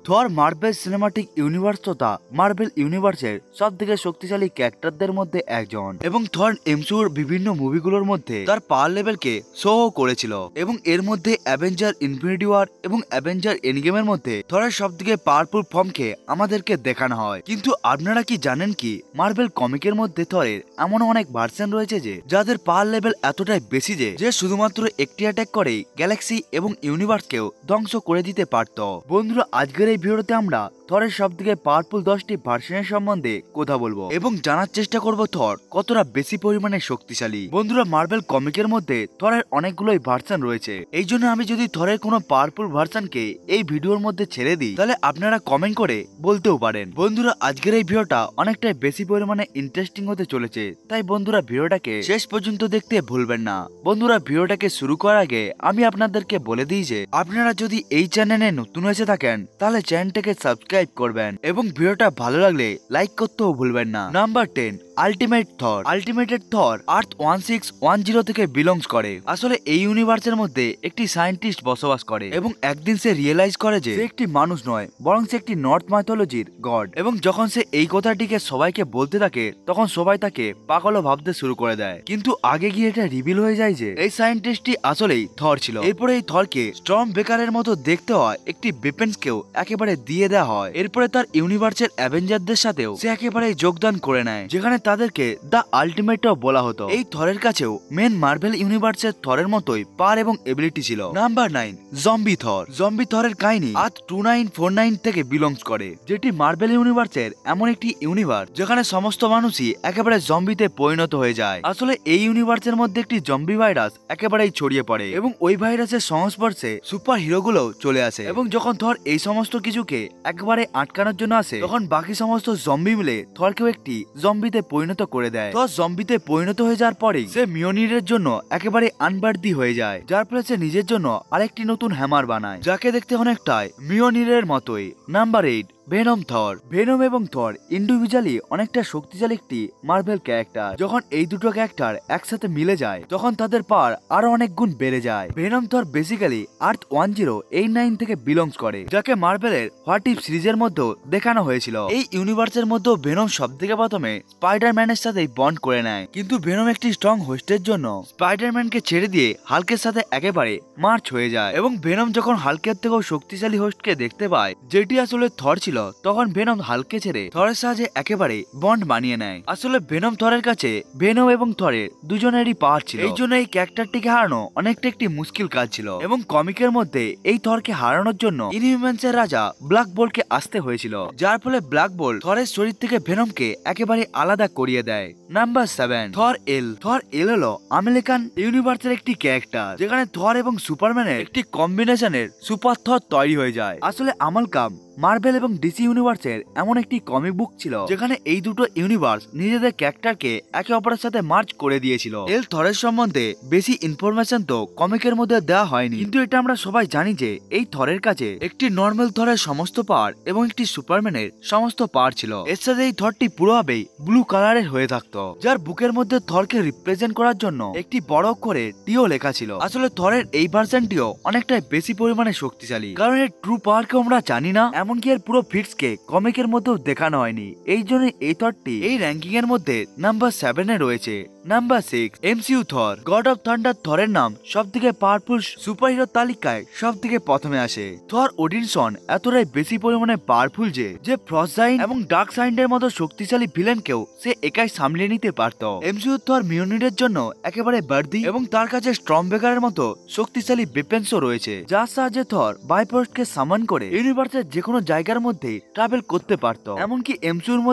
থর marble cinematic universe তথা marble ইউনিভার্সের সবথেকে শক্তিশালী ক্যারেক্টারদের মধ্যে একজন এবং থর এমসিইউর বিভিন্ন মুভিগুলোর মধ্যে তার পাওয়ার লেভেলকে শো করেছিল এবং এর মধ্যে অ্যাভেঞ্জার ইনফিনিটি ওয়ার এবং অ্যাভেঞ্জার এন্ডগেমের মধ্যে থরের সবথেকে পাওয়ারফুল ফর্মকে আমাদেরকে দেখানো হয়। কিন্তু আপনারা কি জানেন কি মার্বেল কমিকের মধ্যে থরের এমন অনেক ভার্সন রয়েছে যে যাদের পাওয়ার লেভেল এতটাই বেশি যে শুধুমাত্র একটি অ্যাটাক করেই গ্যালাক্সি এবং ইউনিভার্সকেও ধ্বংস করে দিতে পারত। বন্ধুরা, আজকের এই ভিডিওতে আমরা থরের সবথেকে পাওয়ারফুল 10টি ভার্সনের সম্বন্ধে কথা বলবো এবং জানার চেষ্টা করব থর কতটা বেশি পরিমাণে শক্তিশালী। বন্ধুরা, মার্বেল কমিকের মধ্যে থরের অনেকগুলোই ভার্সন রয়েছে, এই জন্য আমি যদি থরের কোনো পাওয়ারফুল ভার্সনকে এই ভিডিওর মধ্যে ছেড়ে দিই তাহলে আপনারা কমেন্ট করে বলতেও পারেন। বন্ধুরা, আজকের এই ভিডিওটা অনেকটাই বেশি পরিমাণে ইন্টারেস্টিং হতে চলেছে, তাই বন্ধুরা ভিডিওটাকে শেষ পর্যন্ত দেখতে ভুলবেন না। বন্ধুরা, ভিডিওটাকে শুরু করার আগে আমি আপনাদেরকে বলে দিই যে আপনারা যদি এই চ্যানেলে নতুন হয়ে থাকেন তাহলে চ্যানেলটাকে সাবস্ক্রাইব করবেন এবং ভিডিওটা ভালো লাগলে লাইক করতেও ভুলবেন না। নাম্বার 10, আল্টিমেট থর। আল্টিমেটেড থর আর্থ 1610 থেকে বিলংস করে। আসলে এই ইউনিভার্সের মধ্যে একটি সায়েন্টিস্ট বসবাস করে এবং একদিন সে রিয়েলাইজ করে যে সে একটি মানুষ নয় বরং সে একটি নর্থ মাইথোলজির গড। এবং যখন সে এই কথাটিকে সবাইকে বলতে থাকে তখন সবাই তাকে পাগলও ভাবতে শুরু করে দেয়, কিন্তু আগে গিয়ে এটা রিভিল হয়ে যায় যে এই সায়েন্টিস্টটি আসলেই থর ছিল। এরপরে এই থরকে স্টর্ম বেকারের মতো দেখতে হয় একটি ওয়েপন্সকেও একেবারে দিয়ে দেওয়া হয়। এরপরে তার ইউনিভার্সের অ্যাভেঞ্জারদের সাথেও সে একেবারে যোগদান করে নেয়, যেখানে তাদেরকে দ্য আল্টিমেটও বলা হতো। এই থরের কাছেও মেন মার্বেল ইউনিভার্সের থরের মতোই পাওয়ার এবং এবিলিটি ছিল। নাম্বার 9, জম্বি থর। জম্বি থরের কাহিনী আর্থ 2949 থেকে বিলংস করে, যেটি মার্বেল ইউনিভার্সের এমন একটি ইউনিভার্স যেখানে সমস্ত মানুষই একেবারে জম্বিতে পরিণত হয়ে যায়। আসলে এই ইউনিভার্সের মধ্যে একটি জম্বি ভাইরাস একেবারেই ছড়িয়ে পড়ে এবং ওই ভাইরাসের সংস্পর্শে সুপার হিরোগুলো চলে আসে এবং যখন থর এই সমস্ত কিছুকে একবারে আটকানোর জন্য আসে তখন বাকি সমস্ত জম্বি মিলে থরকেও একটি জম্বিতে পরিণত করে দেয়। থর জম্বিতে পরিণত হয়ে যাওয়ার পরেই সে মিওনিরের জন্য একেবারে আনবার্দি হয়ে যায়, যার ফলে সে নিজের জন্য আরেকটি নতুন হ্যামার বানায় যাকে দেখতে অনেকটাই মিওনিরের মতোই। নাম্বার 8, ভেনম থর। ভেনম এবং থর ইন্ডিভিজুয়ালি অনেকটা শক্তিশালী একটি মার্বেল ক্যারেক্টার। যখন এই দুটো ক্যারেক্টার একসাথে মিলে যায় তখন তাদের পাওয়ার আরো অনেক গুণ বেড়ে যায়। ভেনম থর বেসিক্যালি আর্থ 1089 থেকে বিলংস করে, যাকে মার্বেলের হোয়াট ইফ সিরিজের মধ্যে দেখানো হয়েছিল। এই ইউনিভার্সের মধ্যে ভেনম সবথেকে প্রথমে স্পাইডারম্যানের সাথে বন্ড করে নেয়, কিন্তু ভেনম একটি স্ট্রং হোস্টের জন্য স্পাইডারম্যানকে ছেড়ে দিয়ে হাল্কের সাথে একেবারে মার্চ হয়ে যায় এবং ভেনম যখন হাল্কের থেকেও শক্তিশালী হোস্টকে দেখতে পায় যেটি আসলে থর ছিল, তখন ভেনম হাল্ককে ছেড়ে থরের সাহায্যে একেবারে বন্ড বানিয়ে নেয়। আসলে ভেনম থরের কাছে ভেনম এবং থরের দুজনেরই পাওয়ার ছিল, এই জন্য এই ক্যারেক্টারটিকে হারানো অনেকটা একটি মুশকিল কাজ ছিল এবং কমিকের মধ্যে এই থরকে হারানোর জন্য ইনহিউম্যানসের রাজা ব্ল্যাক বোল্টকে আসতে হয়েছিল, যার ফলে ব্ল্যাক বোল্ট থরের শরীর থেকে ভেনমকে একেবারে আলাদা করিয়ে দেয়। নাম্বার 7, থর এল। থর এল হলো আমেরিকান ইউনিভার্সের একটি ক্যারেক্টার যেখানে থর এবং সুপারম্যানের একটি কম্বিনেশনের সুপার থর তৈরি হয়ে যায়। আসলে আমালকাম মার্বেল এবং ডিসি ইউনিভার্সের এমন একটি কমিক বুক ছিল যেখানে এই দুটো ইউনিভার্স নিজেদের ক্যারেক্টারকে একে অপরের সাথে মার্চ করে দিয়েছিল। এল থরের সম্বন্ধে বেশি ইনফরমেশন তো কমিকের মধ্যে দেওয়া হয়নি, কিন্তু এটা আমরা সবাই জানি যে এই থরের কাছে একটি নর্মাল থরের সমস্ত পাওয়ার এবং একটি সুপারম্যানের সমস্ত পাওয়ার ছিল। এর সাথে এই থরটি পুরোভাবেই ব্লু কালারের হয়ে থাকতো, যার বুকের মধ্যে থরকে রিপ্রেজেন্ট করার জন্য একটি বড় করে টিও লেখা ছিল। আসলে থরের এই ভার্সনটিও অনেকটাই বেশি পরিমাণে শক্তিশালী, কারণ এর ট্রু পাওয়ারকে আমরা জানি না, এমনকি এর পুরো ফিটসকে কমিকের মধ্যেও দেখানো হয়নি, এই জন্য এই থরটি এই র্যাঙ্কিং এর মধ্যে নাম্বার 7 এ রয়েছে। Number 6, MCU Thor. God of thunder থরের নাম সবথেকে পাওয়ারফুল সুপার হিরো তালিকায় সবথেকে প্রথমে আসে। থর ওডিনসন এতটাই বেশি পরিমাণে পাওয়ারফুল যে ফ্রস্টজাইন এবং ডার্ক সাইন্ডের মতো শক্তিশালী ভিলেনকেও সে একাই সামলে নিতে পারত। এমসিইউ থর মিওনিরের জন্য একেবারে বার্দি এবং তার কাছে স্টর্ম বেকারের মতো শক্তিশালী ওয়েপন্সও রয়েছে, যার সাহায্যে থর বাইপোস্টকে সামান করে ইউনিভার্সের যে কোনো জায়গার মধ্যে ট্রাভেল করতে পারত। এমনকি এমসিইউর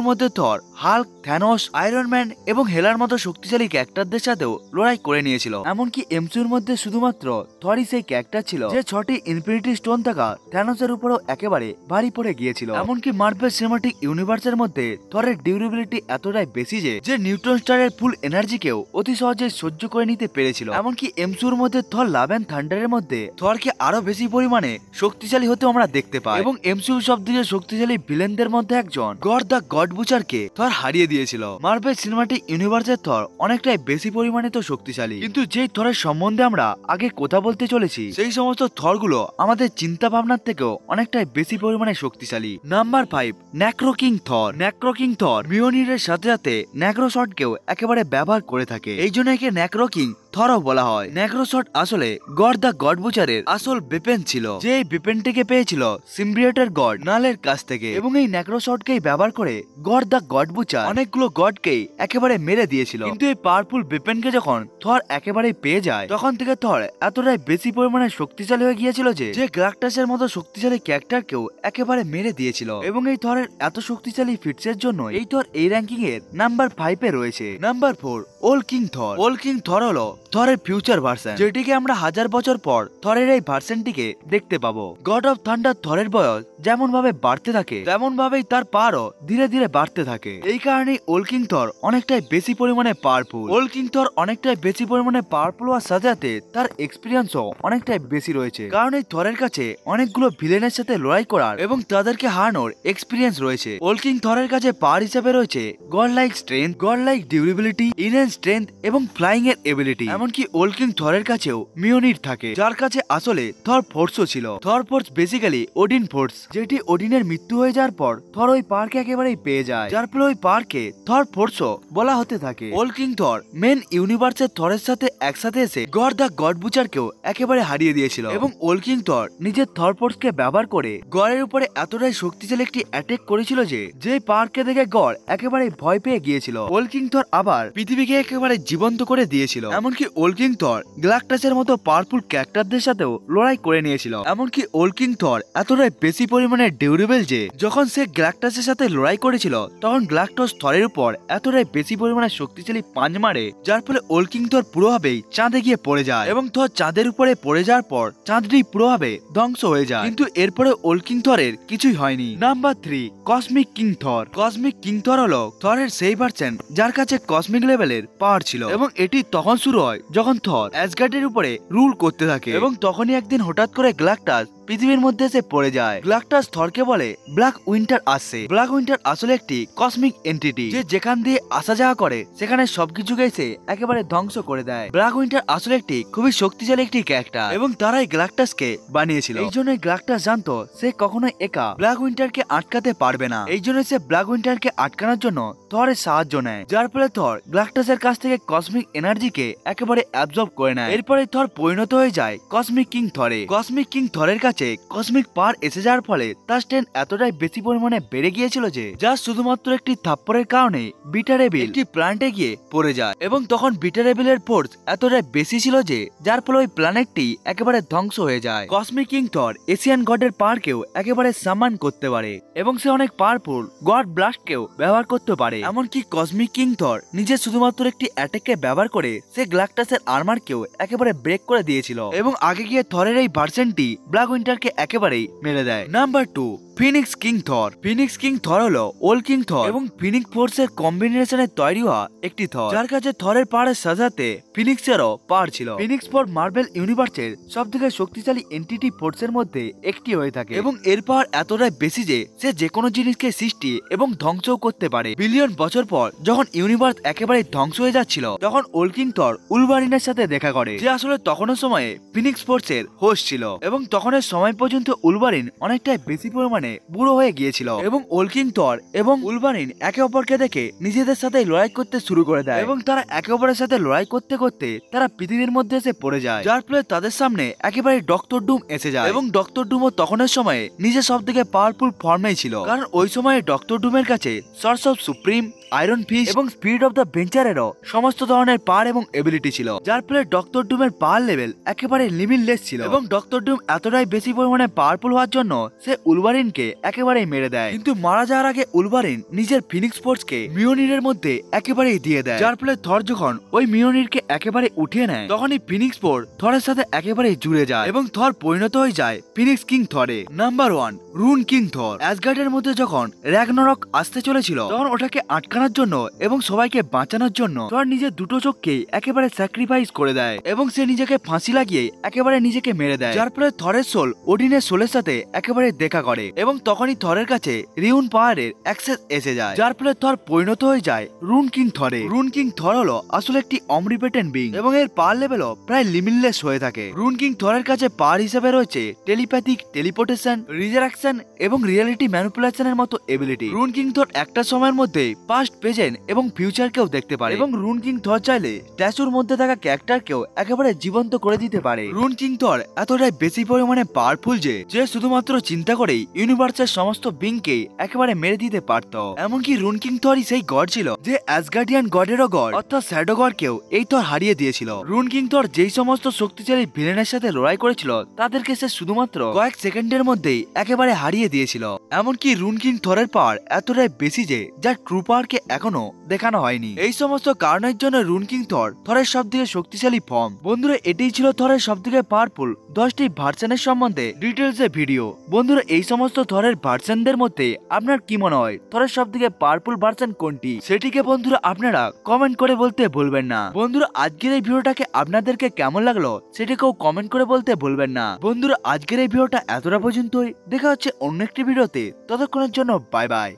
মধ্যে থর হাল্ক, থ্যানোস, আয়রন ম্যান এবং হেলার মতো শক্তিশালী ক্যারেক্টারদের সাথেও লড়াই করে নিয়েছিল। এমনকি এমসিইউর মধ্যে শুধুমাত্র থরই সেই ক্যারেক্টার ছিল যে 6টি ইনফিনিটি স্টোন থাকা থ্যানোসের উপরেও একেবারে ভারী পড়ে গিয়েছিল। এমনকি মার্বেল সিনেমাটিক ইউনিভার্সের মধ্যে থরের ডিউরেবিলিটি এতটাই বেশি যে নিউট্রন স্টারের ফুল এনার্জিকেও অতি সহজে সহ্য করে নিতে পেরেছিল। এমনকি এমসিইউর মধ্যে থর লাভ এন্ড থান্ডারের মধ্যে থরকে আরো বেশি পরিমাণে শক্তিশালী হতে আমরা আমরা দেখতে পাই এবং এমসিইউ সবথেকে শক্তিশালী ভিলেনদের মধ্যে একজন গড দ্য গড বুচারকে থর হারিয়ে দিয়েছিল। মার্ভেল সিনেমাটিক ইউনিভার্সের থর অনেকটাই বেশি পরিমাণে তো শক্তিশালী, কিন্তু যেই থরের সম্বন্ধে আমরা আগে কথা বলতে চলেছি সেই সমস্ত থরগুলো আমাদের চিন্তা ভাবনার থেকেও অনেকটাই বেশি পরিমাণে শক্তিশালী। নাম্বার 5, ন্যাক্রো কিং থর। ন্যাক্রো কিং থর মিওনিরের সাথে সাথে ন্যাক্রো শটকেও একেবারে ব্যবহার করে থাকে, এই জন্য একে ন্যাক্রো কিং থরও বলা হয়। ন্যাক্রো শট আসলে গড দ্য গড বুচারের আসল বেপেন ছিল, যে এই বেপেনটিকে পেয়েছিল সিম্বিয়েটের গড নালের কাছ থেকে, এবং এই ন্যাক্রো শটকেই ব্যবহার করে গড দ্য গড বুচার অনেকগুলো গডকেই একেবারে মেরে দিয়েছিল। কিন্তু এই পাওয়ারফুল বেপেনকে যখন থর একেবারে পেয়ে যায় তখন থেকে থর এতটাই বেশি পরিমাণে শক্তিশালী হয়ে গিয়েছিল যে গ্যালাক্টাসের মতো শক্তিশালী ক্যারেক্টারকেও একেবারে মেরে দিয়েছিল। এবং এই থরের এত শক্তিশালী ফিটসের জন্য এই থর এই র্যাঙ্কিং এর নাম্বার 5 এ রয়েছে। নাম্বার 4, ওল্ড কিং থর। ওল্ড কিং থর হলো থরের ফিউচার ভার্সন, যেটিকে আমরা 1000 বছর পর থরের এই ভার্সনটিকে দেখতে পাবো। গড অফ থান্ডার থরের বয়স যেমন ভাবে বাড়তে থাকে তেমন ভাবেই তার পাওয়ারও ধীরে ধীরে বাড়তে থাকে। এই কারণে ওল্ড কিং থর অনেকটাই বেশি পরিমাণে পাওয়ারফুল। ওল্ড কিং থর অনেকটাই বেশি পরিমাণে পাওয়ারফুল হওয়ার সাথে সাথে তার এক্সপিরিয়েন্সও অনেকটাই বেশি রয়েছে, কারণ এই থরের কাছে অনেকগুলো ভিলেনের সাথে লড়াই করার এবং তাদেরকে হারানোর এক্সপিরিয়েন্স রয়েছে। ওল্ড কিং থরের কাছে পাওয়ার হিসেবে রয়েছে god like strength, god like durability, enhance strength এবং ফ্লাইং এর এবিলিটি। এমনকি ওল্ড কিং থরের কাছেও মিওনির থাকে, যার কাছে আসলে থর ফোর্সও ছিল। থর ফোর্স বেসিক্যালি ওডিন ফোর্স, যেটি ওডিনের মৃত্যু হয়ে যাওয়ার পর থর ওই পাওয়ারকে একেবারেই পেয়ে যায়, যার ফলে ওই পাওয়ারকে থর ফোর্সও বলা হতে থাকে। ওল্ড কিং থর মেন ইউনিভার্সের থরের সাথে একসাথে এসে গড দ্য গড বুচারকেও একেবারে হারিয়ে দিয়েছিল, এবং ওল্ড কিং থর নিজের থর ফোর্সকে ব্যবহার করে গড়ের উপরে এতটাই শক্তিশালী একটি অ্যাটাক করেছিল যে পাওয়ারকে দেখে গড় একেবারে ভয় পেয়ে গিয়েছিল। ওল্ড কিং থর আবার পৃথিবীকে একেবারে জীবন্ত করে দিয়েছিল। এমনকি ওল্ড কিং থর গ্যালাক্টাসের মতো পাওয়ারফুল ক্যারেক্টারদের সাথেও লড়াই করে নিয়েছিল। এমনকি ওল্ড কিং থর এতটাই বেশি পরিমাণে ডিউরেবল যে যখন সে গ্যালাক্টাসের সাথে লড়াই করেছিল তখন গ্যালাক্টাস থরের উপর এতটাই বেশি পরিমাণে শক্তিশালী পাঞ্চ মারে, যার ফলে ওল্ড কিং থর পুরোভাবেই চাঁদে গিয়ে পড়ে যায়, এবং থর চাঁদের উপরে পড়ে যাওয়ার পর চাঁদটি পুরোভাবে ধ্বংস হয়ে যায়। কিন্তু এরপরে ওল্ড কিং থরের কিছুই হয়নি। নাম্বার 3, কসমিক কিং থর। কসমিক কিং থর হলো থরের সেই ভার্সন যার কাছে কসমিক লেভেলের পাওয়ার ছিল, এবং এটি তখন শুরু হয় যখন থর অ্যাসগার্ডের উপরে রুল করতে থাকে, এবং তখনই একদিন হঠাৎ করে গ্যালাক্টাস পৃথিবীর মধ্যে এসে পড়ে যায়। গ্যালাক্টাস থরকে বলে ব্ল্যাক উইন্টার আসছে। ব্ল্যাক উইন্টার আসলে একটি কসমিক এন্টিটি, যে যেখান দিয়ে আসা যাওয়া করে সেখানে সবকিছুকে এসে একেবারে ধ্বংস করে দেয়। ব্ল্যাক উইন্টার আসলে একটি খুবই শক্তিশালী একটি ক্যারেক্টার, এবং তারাই গ্যালাক্টাসকে বানিয়েছিল। এই জন্যই গ্যালাক্টাস জানতো সে কখনোই একা ব্ল্যাক উইন্টারকে আটকাতে পারবে না, এই জন্য সে ব্ল্যাক উইন্টারকে আটকানোর জন্য থরের সাহায্য নেয়, যার ফলে থর গ্যালাক্টাসের কাছ থেকে কসমিক এনার্জিকে একেবারে অ্যাবজর্ব করে নেয়। এরপরে থর পরিণত হয়ে যায় কসমিক কিং থরে। কসমিক কিং থরের কাছে কসমিক পাওয়ার এসে যাওয়ার ফলে তার স্ট্রেংথ এতটাই বেশি পরিমাণে বেড়ে গিয়েছিল যে যা শুধুমাত্র একটি থাপ্পড়ের কারণে বিটা রেবিল একটি প্ল্যানেটে গিয়ে পড়ে যায়, এবং তখন বিটা রেবিলের ফোর্স এতটাই বেশি ছিল যে যার ফলে ওই প্ল্যানেটটি একেবারে ধ্বংস হয়ে যায়। কসমিক কিং থর এশিয়ান গডের পাওয়ারকেও একেবারে সামান করতে পারে, এবং সে অনেক পাওয়ারফুল গড ব্লাস্টকেও ব্যবহার করতে পারে। এমনকি কসমিক কিং থর নিজে শুধুমাত্র একটি অ্যাটাককে ব্যবহার করে সে গ্যালাক্টাসের আর্মারকেও একেবারে ব্রেক করে দিয়েছিল, এবং আগে গিয়ে থরের এই ভার্সনটি ব্ল্যাক উইন্টারকে একেবারেই মেরে দেয়। নাম্বার 2, ফিনিক্স কিং থর। ফিনিক্স কিং থর হলো ওল্ড কিং থর এবং ফিনিক্স ফোর্সের কম্বিনেশনে তৈরি হওয়া একটি থর, যার কাছে থরের পাওয়ারের সাথে ফিনিক্সেরও পাওয়ার ছিল। ফিনিক্স ফোর্স মার্ভেল ইউনিভার্সের সবথেকে শক্তিশালী এন্টিটি ফোর্সের মধ্যে একটি হয়ে থাকে, এবং এর পাওয়ার এতটাই বেশি যে সে যেকোনো জিনিসকে সৃষ্টি এবং ধ্বংসও করতে পারে। বিলিয়ন বছর পর যখন ইউনিভার্স একেবারে ধ্বংস হয়ে যাচ্ছিল তখন ওল্ড কিং থর উলভারিনের সাথে দেখা করে, যে আসলে তখনও সময়ে ফিনিক্স ফোর্সের হোস্ট ছিল, এবং তখনের সময় পর্যন্ত উলভারিন অনেকটাই বেশি পরিমাণে বুড়ো হয়ে গিয়েছিল, এবং ওল্ড কিং থর এবং উলভারিন একে অপরকে দেখে নিজেদের সাথে লড়াই করতে শুরু করে দেয়, এবং তারা একে অপরের সাথে লড়াই করতে করতে তারা পৃথিবীর মধ্যে এসে পড়ে যায়, যার ফলে তাদের সামনে একেবারে ডক্টর ডুম এসে যায়, এবং ডক্টর ডুমও তখনের সময়ে নিজে সব থেকে পাওয়ারফুল ফর্মেই ছিল, কারণ ওই সময়ে ডক্টর ডুমের কাছে সর্স অফ সুপ্রিম, আয়রন ফিস্ট এবং স্পিরিট অফ দ্য ভেঞ্চারেরও সমস্ত ধরনের পাওয়ার এবং এবিলিটি ছিল, যার ফলে ডক্টর ডুমের পাওয়ার লেভেল একেবারে লিমিটলেস ছিল, এবং ডক্টর ডুম এতটাই বেশি পরিমাণে পাওয়ারফুল হওয়ার জন্য সে উলভারিনকে উলভারিনকে একেবারেই মেরে দেয়, কিন্তু মারা যাওয়ার আগে উলভারিন নিজের ফিনিক্স ফোর্সকে মিওনিরের মধ্যে একেবারেই দিয়ে দেয়, যার ফলে থর যখন ওই মিওনিরকে একেবারে উঠিয়ে নেয় তখনই ফিনিক্স ফোর্স থরের সাথে একেবারেই জুড়ে যায় এবং থর পরিণত হয়ে যায় ফিনিক্স কিং থরে। নাম্বার 1, রুন কিং থর। অ্যাসগার্ডের মধ্যে যখন র্যাগনারক আসতে চলেছিল তখন ওটাকে আটকানোর জন্য এবং সবাইকে বাঁচানোর জন্য থর নিজের দুটো চোখকে একেবারে স্যাক্রিফাইস করে দেয় এবং সে নিজেকে ফাঁসি লাগিয়ে একেবারে নিজেকে মেরে দেয়, যার ফলে থরের সোল ওডিনের সোলের সাথে একেবারে দেখা করে এবং তখনই থরের কাছে রিউন পাওয়ারের অ্যাক্সেস এসে যায়, যার ফলে থর পরিণত হয়ে যায় রুন কিং থরে। রুন কিং থর হলো আসলে একটি অমরিপেটেন্ট বিং এবং এর পাওয়ার লেভেলও প্রায় লিমিটলেস হয়ে থাকে। রুন কিং থরের কাছে পাওয়ার হিসেবে রয়েছে টেলিপ্যাথিক, টেলিপোর্টেশন, রিজারেকশন এবং রিয়েলিটি ম্যানিপুলেশনের মতো এবিলিটি। রুন কিং থর একটা সময়ের মধ্যে পাস্ট, প্রেজেন্ট এবং ফিউচারকেও দেখতে পারে এবং রুন কিং থর চাইলে স্ট্যাচুর মধ্যে থাকা ক্যারেক্টারকেও একেবারে জীবন্ত করে দিতে পারে। রুন কিং থর এতটাই বেশি পরিমাণে পাওয়ারফুল যে শুধুমাত্র চিন্তা করেই ইউনিভার্সের সমস্ত বিংকে একেবারে মেরে দিতে পারত। এমনকি রুন কিং থরই সেই গড ছিল যে অ্যাসগার্ডিয়ান গডেরও গড অর্থাৎ শ্যাডো গডকেও এই থর হারিয়ে দিয়েছিল। রুন কিং থর যেই সমস্ত শক্তিশালী ভিলেনের সাথে লড়াই করেছিল তাদেরকে সে শুধুমাত্র কয়েক সেকেন্ডের মধ্যেই একেবারে হারিয়ে দিয়েছিল। এমনকি রুন কিং থরের পাওয়ার এতটাই বেশি যে যার ট্রু পাওয়ারকে এখনো দেখানো হয়নি। এই সমস্ত কারণের জন্য রুন কিং থর থরের সবথেকে শক্তিশালী ফর্ম। বন্ধুরা, এটাই ছিল থরের সবথেকে পাওয়ারফুল 10টি ভার্সনের সম্বন্ধে ডিটেলসে ভিডিও। বন্ধুরা, এই সমস্ত থরের ভার্সনদের মধ্যে আপনার কি মনে হয় থরের সবথেকে পাওয়ারফুল ভার্সন কোনটি, সেটিকে বন্ধুরা আপনারা কমেন্ট করে বলতে ভুলবেন না। বন্ধুরা, আজকের এই ভিডিওটাকে আপনাদেরকে কেমন লাগলো সেটিকেও কমেন্ট করে বলতে ভুলবেন না। বন্ধুরা, আজকের এই ভিডিওটা এতটা পর্যন্তই। দেখা হচ্ছে অন্য একটি ভিডিওতে, ততক্ষণের জন্য বাই বাই।